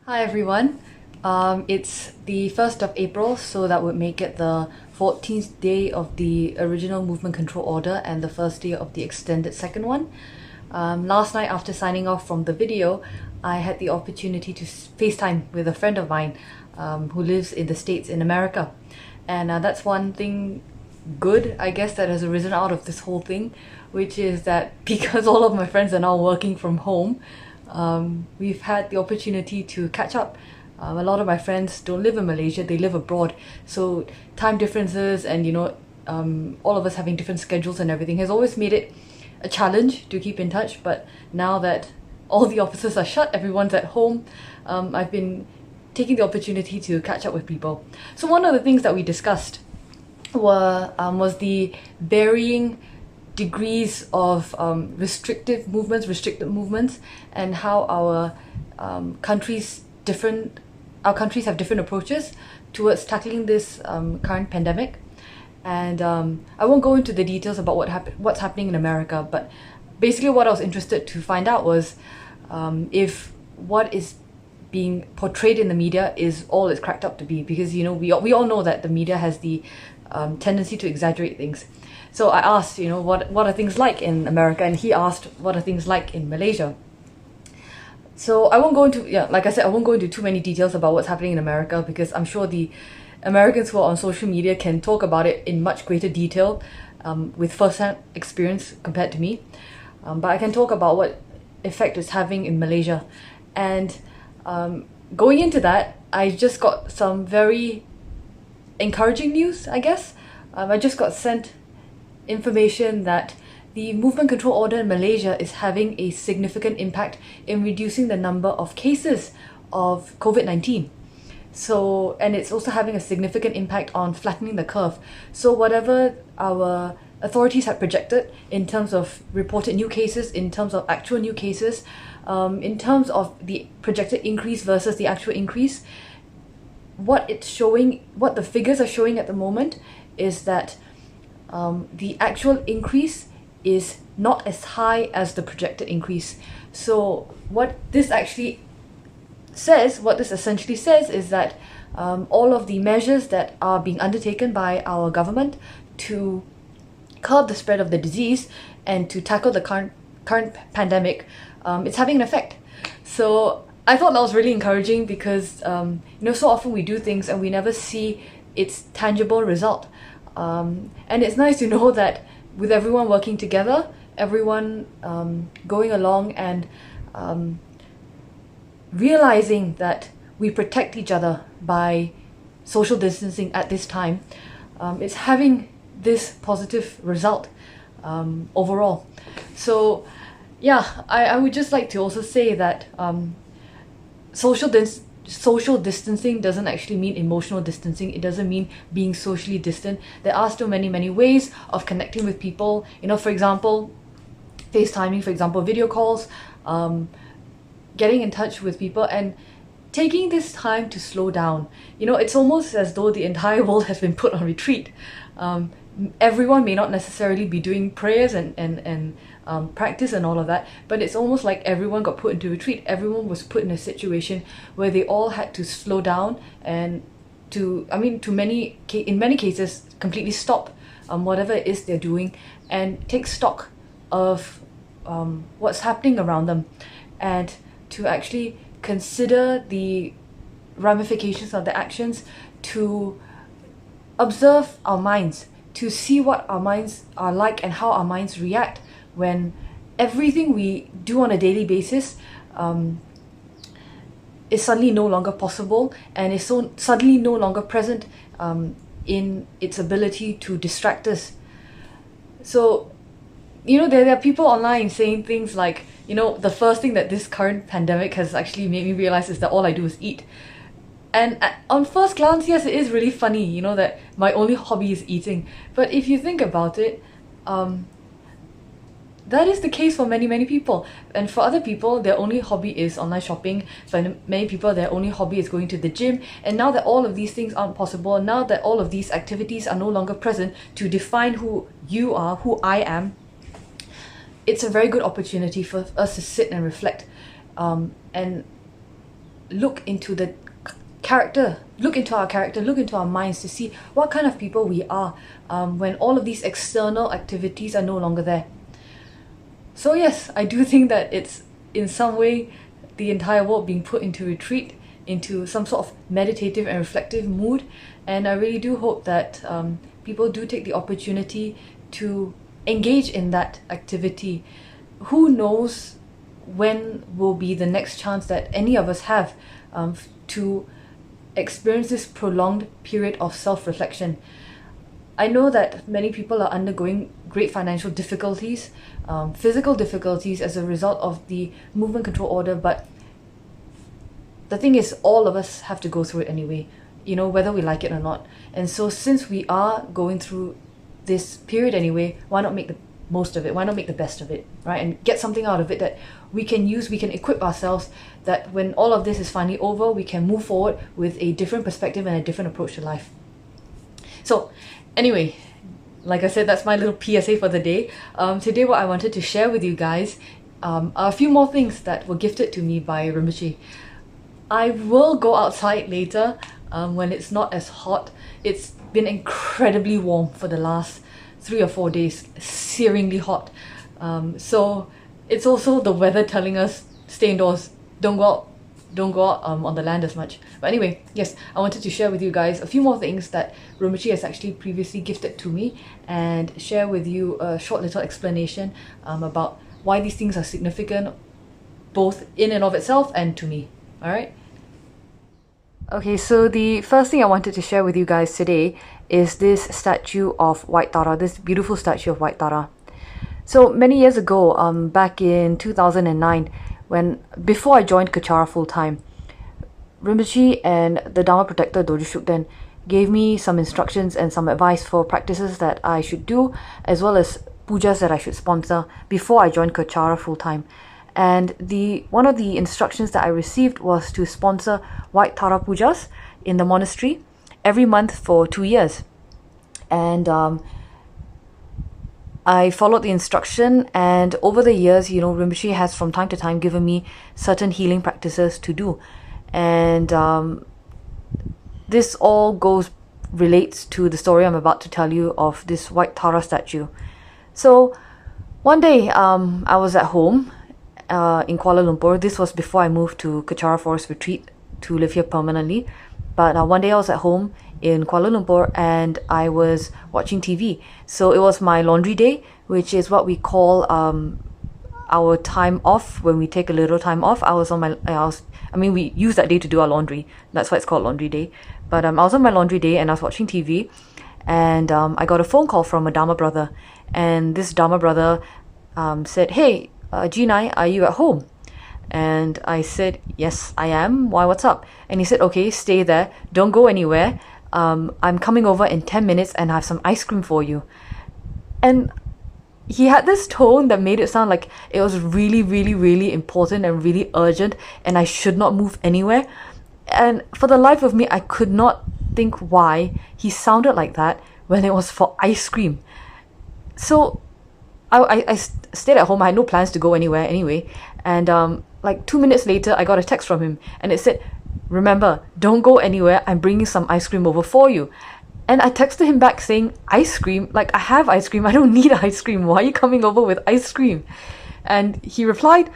Hi everyone. It's the 1st of April, so that would make it the 14th day of the original movement control order and the first day of the extended second one. Last night, after signing off from the video, I had the opportunity to FaceTime with a friend of mine who lives in the States in America. And that's one thing good, I guess, that has arisen out of this whole thing, which is that because all of my friends are now working from home, we've had the opportunity to catch up. A lot of my friends don't live in Malaysia, they live abroad. So time differences and, all of us having different schedules and everything has always made it a challenge to keep in touch. But now that all the offices are shut, everyone's at home, I've been taking the opportunity to catch up with people. So one of the things that we discussed was the varying degrees of restricted movements, and how our countries have different approaches towards tackling this current pandemic. And I won't go into the details about what's happening in America, but basically what I was interested to find out was if what is being portrayed in the media is all it's cracked up to be, because we all know that the media has the tendency to exaggerate things. So I asked, what are things like in America, and he asked, what are things like in Malaysia? So I won't go into, like I said, I won't go into too many details about what's happening in America, because I'm sure the Americans who are on social media can talk about it in much greater detail with first-hand experience compared to me. But I can talk about what effect it's having in Malaysia. And going into that, I just got some very encouraging news, I guess. I just got sent information that the movement control order in Malaysia is having a significant impact in reducing the number of cases of COVID-19. So, and it's also having a significant impact on flattening the curve. So whatever our authorities had projected in terms of reported new cases, in terms of actual new cases, in terms of the projected increase versus the actual increase, what the figures are showing at the moment is that the actual increase is not as high as the projected increase. So what this essentially says is that all of the measures that are being undertaken by our government to curb the spread of the disease and to tackle the current pandemic, it's having an effect. So I thought that was really encouraging, because so often we do things and we never see its tangible result. And it's nice to know that with everyone working together, everyone going along and realizing that we protect each other by social distancing at this time, it's having this positive result overall. So I would just like to also say that social distancing doesn't actually mean emotional distancing. It doesn't mean being socially distant. There are still many ways of connecting with people. For example, FaceTiming, for example, video calls, getting in touch with people and taking this time to slow down. It's almost as though the entire world has been put on retreat. Everyone may not necessarily be doing prayers and practice and all of that, but it's almost like everyone got put into retreat. Everyone was put in a situation where they all had to slow down and in many cases completely stop whatever it is they're doing and take stock of what's happening around them, and to actually consider the ramifications of the actions, to observe our minds, to see what our minds are like and how our minds react when everything we do on a daily basis is suddenly no longer possible and is so suddenly no longer present in its ability to distract us. So, there are people online saying things like, the first thing that this current pandemic has actually made me realize is that all I do is eat. And on first glance, yes, it is really funny, that my only hobby is eating. But if you think about it, that is the case for many people. And for other people, their only hobby is online shopping. For many people, their only hobby is going to the gym. And now that all of these things aren't possible, now that all of these activities are no longer present to define who you are, who I am, it's a very good opportunity for us to sit and reflect and look into the look into our minds to see what kind of people we are when all of these external activities are no longer there. So yes, I do think that it's in some way the entire world being put into retreat, into some sort of meditative and reflective mood, and I really do hope that people do take the opportunity to engage in that activity. Who knows when will be the next chance that any of us have to experience this prolonged period of self-reflection. I know that many people are undergoing great financial difficulties, physical difficulties as a result of the movement control order, but the thing is, all of us have to go through it anyway, whether we like it or not. And so since we are going through this period anyway, why not make the most of it? Why not make the best of it, right? And get something out of it that we can use, we can equip ourselves, that when all of this is finally over, we can move forward with a different perspective and a different approach to life. So anyway, like I said, that's my little PSA for the day. Today what I wanted to share with you guys are a few more things that were gifted to me by Rinpoche. I will go outside later when it's not as hot. It's been incredibly warm for the last 3 or 4 days, searingly hot. So it's also the weather telling us stay indoors, don't go out on the land as much. But anyway, yes, I wanted to share with you guys a few more things that Rinpoche has actually previously gifted to me, and share with you a short little explanation about why these things are significant, both in and of itself and to me. Alright? Okay, so the first thing I wanted to share with you guys today is this statue of White Dada, this beautiful statue of White Dada. So many years ago, back in 2009, before I joined Kechara full-time, Rinpoche and the Dharma Protector Dojo Shukden gave me some instructions and some advice for practices that I should do, as well as pujas that I should sponsor before I joined Kechara full-time. And one of the instructions that I received was to sponsor White Tara pujas in the monastery every month for 2 years. And I followed the instruction, and over the years, Rinpoche has from time to time given me certain healing practices to do. And this all relates to the story I'm about to tell you of this White Tara statue. So one day I was at home in Kuala Lumpur. This was before I moved to Kechara Forest Retreat to live here permanently. But one day I was at home in Kuala Lumpur and I was watching TV. So it was my laundry day, which is what we call our time off, when we take a little time off. We use that day to do our laundry. That's why it's called laundry day. But I was on my laundry day and I was watching TV, and I got a phone call from a Dharma brother. And this Dharma brother said, "Hey, Jean Ai, are you at home?" And I said, "Yes, I am. Why, what's up?" And he said, "Okay, stay there. Don't go anywhere. I'm coming over in 10 minutes and I have some ice cream for you." And he had this tone that made it sound like it was really, really, really important and really urgent and I should not move anywhere. And for the life of me, I could not think why he sounded like that when it was for ice cream. So I stayed at home. I had no plans to go anywhere anyway. And 2 minutes later, I got a text from him and it said, "Remember, don't go anywhere. I'm bringing some ice cream over for you." And I texted him back saying, "Ice cream? I have ice cream. I don't need ice cream. Why are you coming over with ice cream?" And he replied,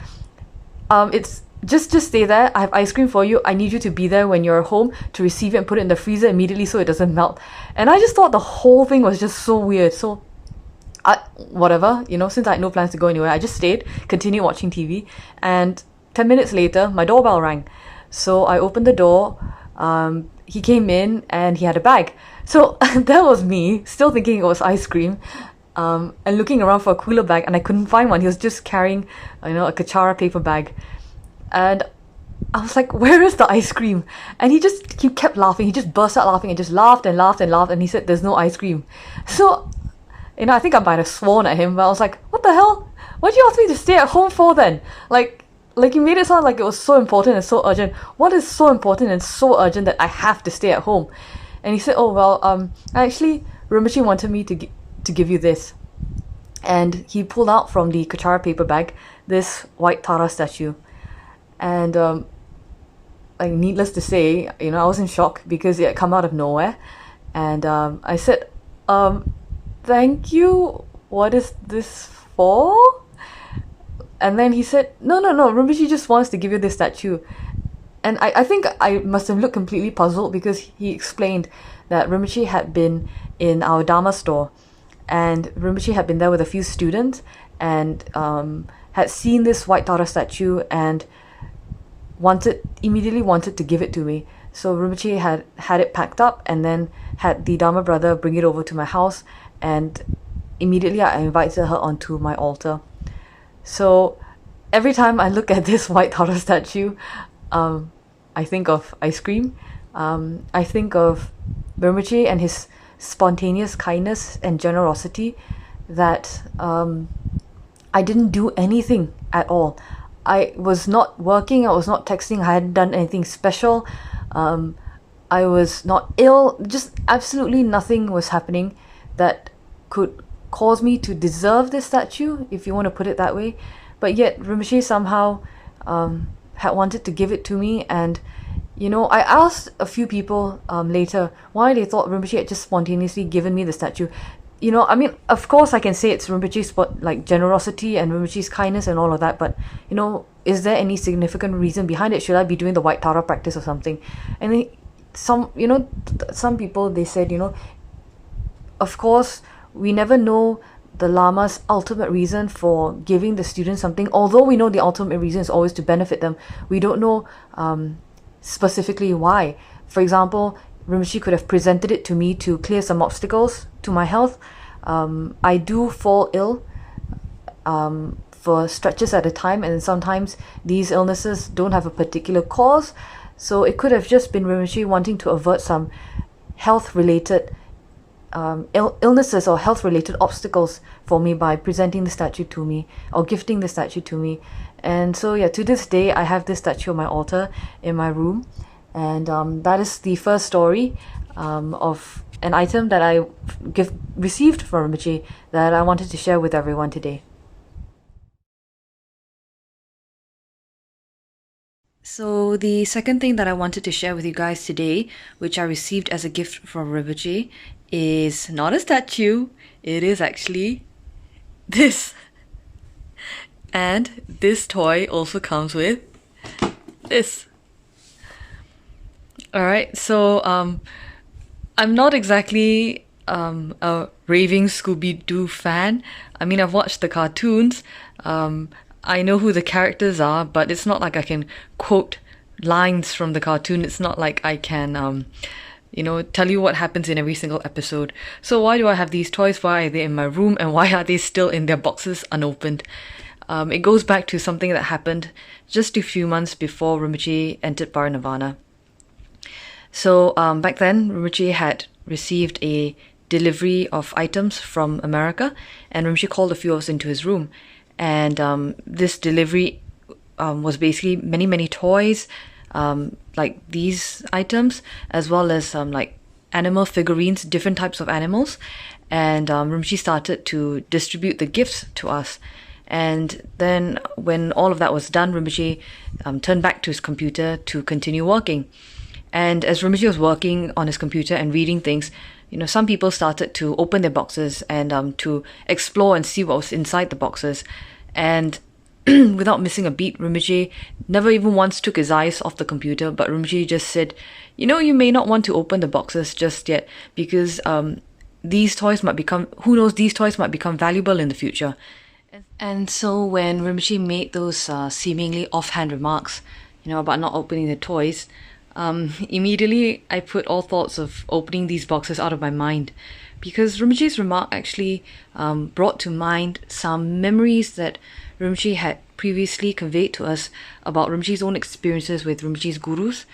"It's just stay there. I have ice cream for you. I need you to be there when you're home to receive it and put it in the freezer immediately so it doesn't melt." And I just thought the whole thing was just so weird. So whatever, since I had no plans to go anywhere, I just stayed, continued watching TV, and 10 minutes later, my doorbell rang. So I opened the door, he came in and he had a bag. So that was me, still thinking it was ice cream, and looking around for a cooler bag, and I couldn't find one. He was just carrying, a Kechara paper bag. And I was like, "Where is the ice cream?" And he kept laughing. He just burst out laughing and just laughed and laughed and laughed, and he said, "There's no ice cream." So I think I might have sworn at him, but I was like, "What the hell? What did you ask me to stay at home for then?" Like you made it sound like it was so important and so urgent. What is so important and so urgent that I have to stay at home? And he said, "Oh, well, actually, Rinpoche wanted me to give you this." And he pulled out from the Kechara paper bag this White Tara statue. And like, needless to say, I was in shock because it had come out of nowhere. And I said, thank you, what is this for? And then he said, no, Rinpoche just wants to give you this statue. And I think I must have looked completely puzzled, because he explained that Rinpoche had been in our Dharma store, and Rinpoche had been there with a few students, and had seen this white Dada statue and immediately wanted to give it to me. So Rinpoche had it packed up, and then had the Dharma brother bring it over to my house, and immediately I invited her onto my altar. So every time I look at this white Dada statue, I think of ice cream. I think of Rinpoche and his spontaneous kindness and generosity, that I didn't do anything at all. I was not working, I was not texting, I hadn't done anything special. I was not ill, just absolutely nothing was happening that could cause me to deserve this statue, if you want to put it that way. But yet Rinpoche somehow had wanted to give it to me. And I asked a few people later why they thought Rinpoche had just spontaneously given me the statue. I mean, of course I can say it's Rinpoche's generosity and Rinpoche's kindness and all of that, but is there any significant reason behind it? Should I be doing the white Tara practice or something? And then some people, they said, of course we never know the Lama's ultimate reason for giving the students something. Although we know the ultimate reason is always to benefit them, we don't know specifically why. For example, Rinpoche could have presented it to me to clear some obstacles to my health. I do fall ill for stretches at a time, and sometimes these illnesses don't have a particular cause. So it could have just been Rinpoche wanting to avert some health-related illnesses or health-related obstacles for me by presenting the statue to me or gifting the statue to me. And so to this day I have this statue on my altar in my room. And that is the first story of an item that I received from Rinpoche that I wanted to share with everyone today. So the second thing that I wanted to share with you guys today, which I received as a gift from Rinpoche, is not a statue. It is actually this. And this toy also comes with this. Alright, so I'm not exactly a raving Scooby-Doo fan. I mean, I've watched the cartoons. I know who the characters are, but it's not like I can quote lines from the cartoon. It's not like I can, tell you what happens in every single episode. So why do I have these toys? Why are they in my room? And why are they still in their boxes unopened? It goes back to something that happened just a few months before Rinpoche entered Parinirvana. So back then, Rinpoche had received a delivery of items from America, and Rinpoche called a few of us into his room. And this delivery was basically many, many toys, like these items, as well as like animal figurines, different types of animals. And Rinpoche started to distribute the gifts to us. And then when all of that was done, Rinpoche turned back to his computer to continue working. And as Rinpoche was working on his computer and reading things, some people started to open their boxes and to explore and see what was inside the boxes. And without missing a beat, Rinpoche never even once took his eyes off the computer, but Rinpoche just said, you may not want to open the boxes just yet, because these toys might become valuable in the future. And so when Rinpoche made those seemingly offhand remarks, about not opening the toys, immediately I put all thoughts of opening these boxes out of my mind, because Rinpoche's remark actually brought to mind some memories that Rinpoche had previously conveyed to us about Rinpoche's own experiences with Rinpoche's gurus,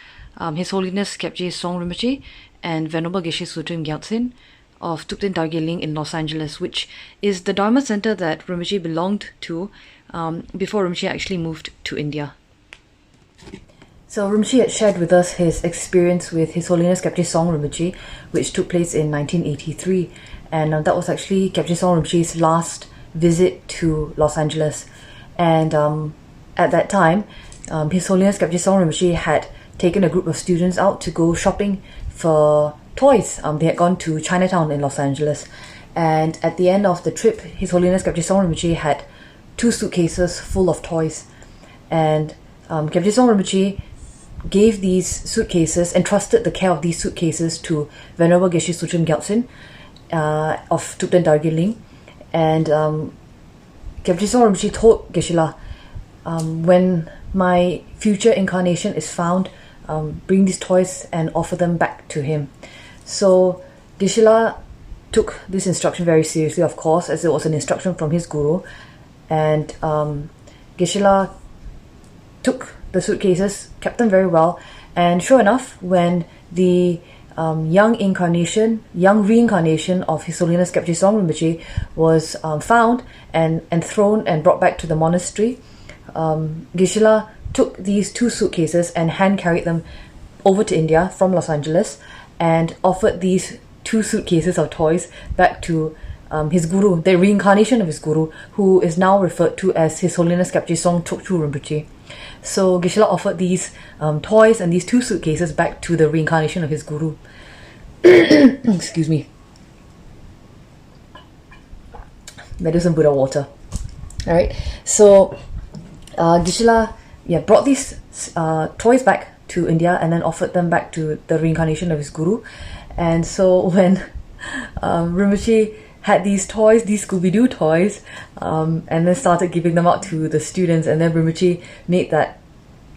His Holiness Kyabje Tsem Rinpoche and Venerable Geshe Sutrim Gyaltsen of Thupten Darjeeling in Los Angeles, which is the Dharma center that Rinpoche belonged to before Rinpoche actually moved to India. So Rinpoche had shared with us his experience with His Holiness Kyabje Tsem Rinpoche, which took place in 1983. And that was actually Kyabje Tsem Rinpoche's last visit to Los Angeles. And at that time, His Holiness Kyabje Tsem Rinpoche had taken a group of students out to go shopping for toys. They had gone to Chinatown in Los Angeles, and at the end of the trip, His Holiness Kyabje Tsem Rinpoche had 2 suitcases full of toys, and Kyabje Tsem Rinpoche gave these suitcases, entrusted the care of these suitcases to Venerable Geshe Suchim Gyaltsen of Thupten Darjeeling, and Kyabje Tsem Rinpoche told Geshe-la, when my future incarnation is found, bring these toys and offer them back to him. So Geshe-la took this instruction very seriously, of course, as it was an instruction from his guru, and Geshe-la took the suitcases, kept them very well, and sure enough, when the young reincarnation of His Holiness Kyabje Tsem Rinpoche was found and thrown and brought back to the monastery, Geshe-la took these 2 suitcases and hand carried them over to India from Los Angeles and offered these 2 suitcases of toys back to his guru, the reincarnation of his guru, who is now referred to as His Holiness Kyabje Tsong Chokchu Rinpoche. So Geshe-la offered these toys and these 2 suitcases back to the reincarnation of his guru. Excuse me. Medicine Buddha water. Alright, so Geshe-la brought these toys back to India and then offered them back to the reincarnation of his guru. And so when Rinpoche had these toys, these ScoobyDoo toys, and then started giving them out to the students, and then Rinpoche made that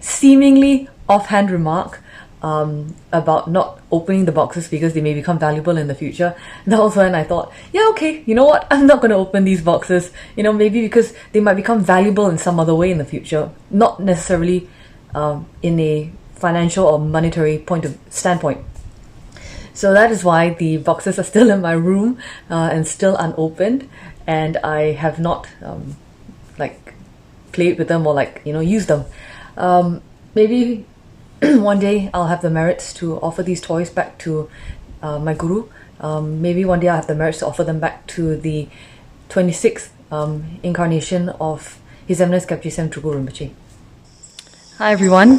seemingly offhand remark about not opening the boxes because they may become valuable in the future. That was when I thought, yeah, okay, you know what, I'm not going to open these boxes, maybe because they might become valuable in some other way in the future, not necessarily in a financial or monetary standpoint. So that is why the boxes are still in my room and still unopened, and I have not played with them or used them. Maybe one day I'll have the merits to offer these toys back to my guru. Maybe one day I'll have the merits to offer them back to the 26th incarnation of His Eminence Kyabje Tsem Rinpoche. Hi everyone,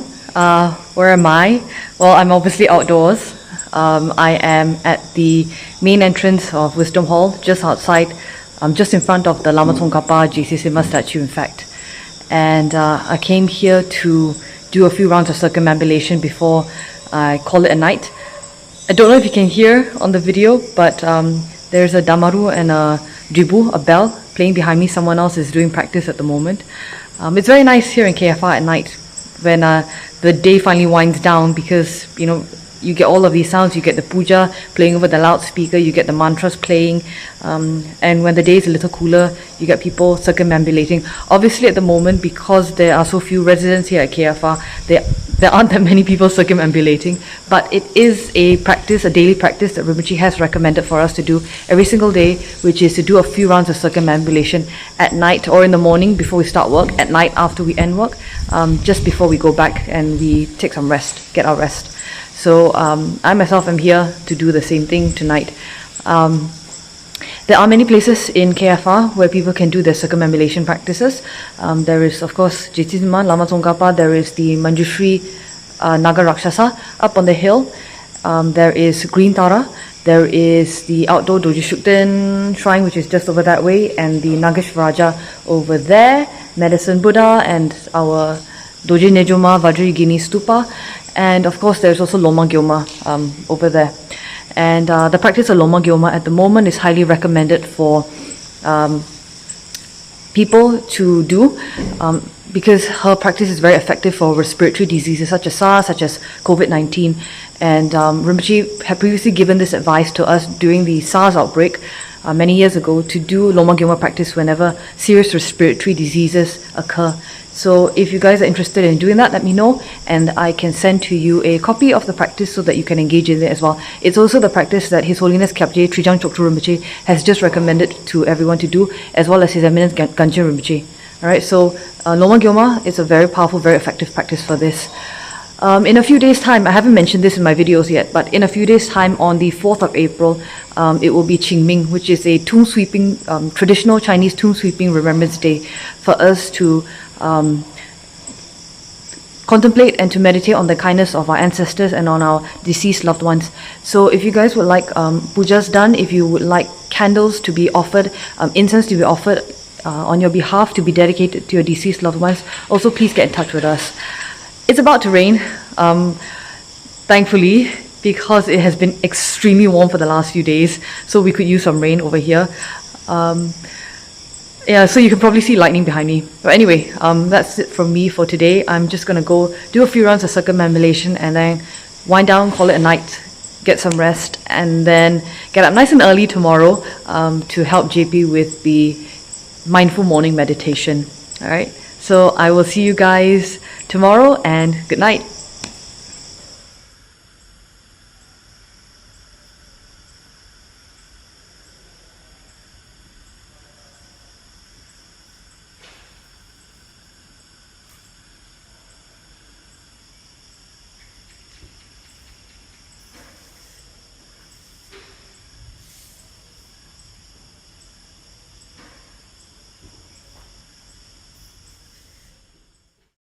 where am I? Well, I'm obviously outdoors. I am at the main entrance of Wisdom Hall, just outside, just in front of the Lama Tsongkhapa JC Sima statue, in fact. And I came here to do a few rounds of circumambulation before I call it a night. I don't know if you can hear on the video, but there's a damaru and a dribu, a bell, playing behind me. Someone else is doing practice at the moment. It's very nice here in KFR at night when the day finally winds down, because you get all of these sounds. You get the puja playing over the loudspeaker, you get the mantras playing, and when the day is a little cooler, you get people circumambulating. Obviously at the moment, because there are so few residents here at KFR, there aren't that many people circumambulating, but it is a practice, a daily practice that Rinpoche has recommended for us to do every single day, which is to do a few rounds of circumambulation at night or in the morning before we start work, at night after we end work, just before we go back and we take some rest, get our rest. So I myself am here to do the same thing tonight. There are many places in KFR where people can do their circumambulation practices. There is, of course, Jitsima, Lama Tsongkhapa. There is the Manjushri Naga Rakshasa up on the hill. There is Green Tara. There is the outdoor Doji Shukden shrine, which is just over that way, and the Nageshvaraja over there, Medicine Buddha, and our Doji Nejoma Vajrayogini Stupa. And of course, there's also Loma Gyoma over there. And the practice of Loma Gyoma at the moment is highly recommended for people to do because her practice is very effective for respiratory diseases such as SARS, such as COVID-19. And Rinpoche had previously given this advice to us during the SARS outbreak many years ago to do Loma Gyoma practice whenever serious respiratory diseases occur. So if you guys are interested in doing that, let me know, and I can send to you a copy of the practice so that you can engage in it as well. It's also the practice that His Holiness Kyabje Trijang Chokchu Rinpoche has just recommended to everyone to do, as well as His Eminence Ganchen Rinpoche. Alright, so Loma Gyoma is a very powerful, very effective practice for this. In a few days' time, I haven't mentioned this in my videos yet, but in a few days' time, on the 4th of April, it will be Qingming, which is a tomb sweeping, traditional Chinese tomb sweeping remembrance day for us to contemplate and to meditate on the kindness of our ancestors and on our deceased loved ones. So if you guys would like pujas done, if you would like candles to be offered, incense to be offered on your behalf to be dedicated to your deceased loved ones, also please get in touch with us. It's about to rain, thankfully, because it has been extremely warm for the last few days, so we could use some rain over here. Yeah, so you can probably see lightning behind me. But anyway, that's it from me for today. I'm just going to go do a few rounds of circumambulation and then wind down, call it a night, get some rest, and then get up nice and early tomorrow to help JP with the mindful morning meditation. All right, so I will see you guys tomorrow, and good night.